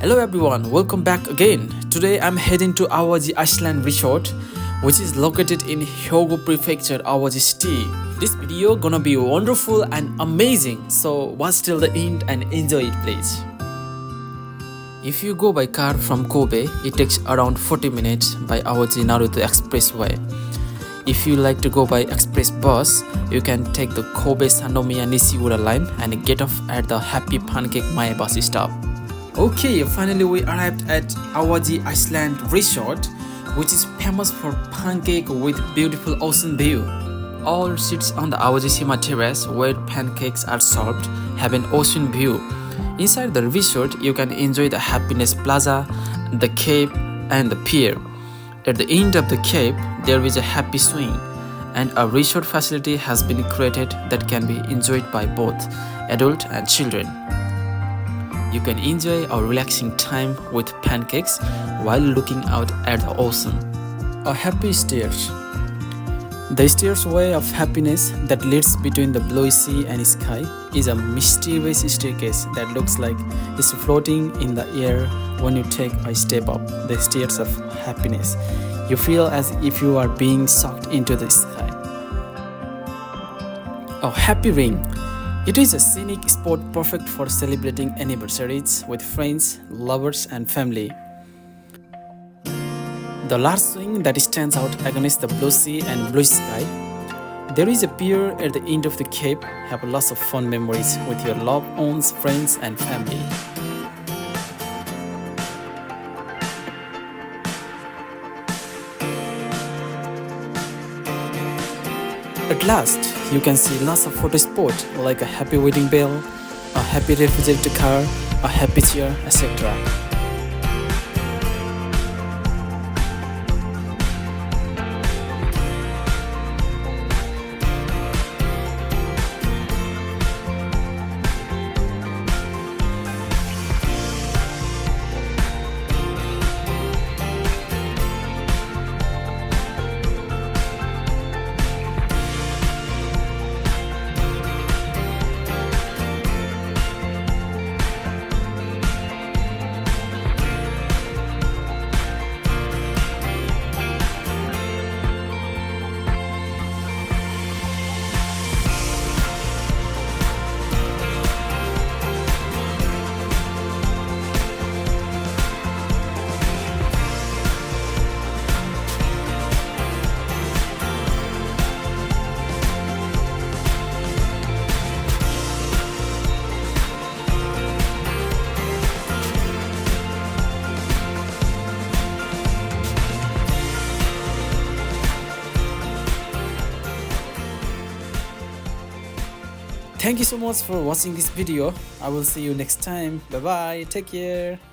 Hello everyone, welcome back again. Today I'm heading to Awaji Iceland Resort, which is located in Hyogo Prefecture, Awaji City. This video gonna be wonderful and amazing, so watch till the end and enjoy it please. If you go by car from Kobe, it takes around 40 minutes by Awaji Naruto Expressway. If you like to go by express bus, you can take the Kobe Sannomiya Nishiura line and get off at the Happy Pancake Mae bus stop. Okay, finally we arrived at Awaji Iceland Resort, which is famous for pancake with beautiful ocean view. All seats on the Awaji Shima terrace where pancakes are served have an ocean view. Inside the resort, you can enjoy the Happiness Plaza, the cave and the pier. At the end of the cave, there is a happy swing, and a resort facility has been created that can be enjoyed by both adults and children. You can enjoy a relaxing time with pancakes while looking out at the ocean. A happy stairs. The stairway of happiness that leads between the blue sea and sky is a mysterious staircase that looks like it's floating in the air when you take a step up the stairs of happiness. You feel as if you are being sucked into the sky. A happy ring. It is a scenic spot perfect for celebrating anniversaries with friends, lovers and family. The large swing that stands out against the blue sea and blue sky. There is a pier at the end of the cave. Have lots of fun memories with your loved ones, friends and family. At last, you can see lots of photo spots like a happy wedding bell, a happy refrigerator car, a happy chair, etc. Thank you so much for watching this video. I will see you next time. Bye bye. Take care.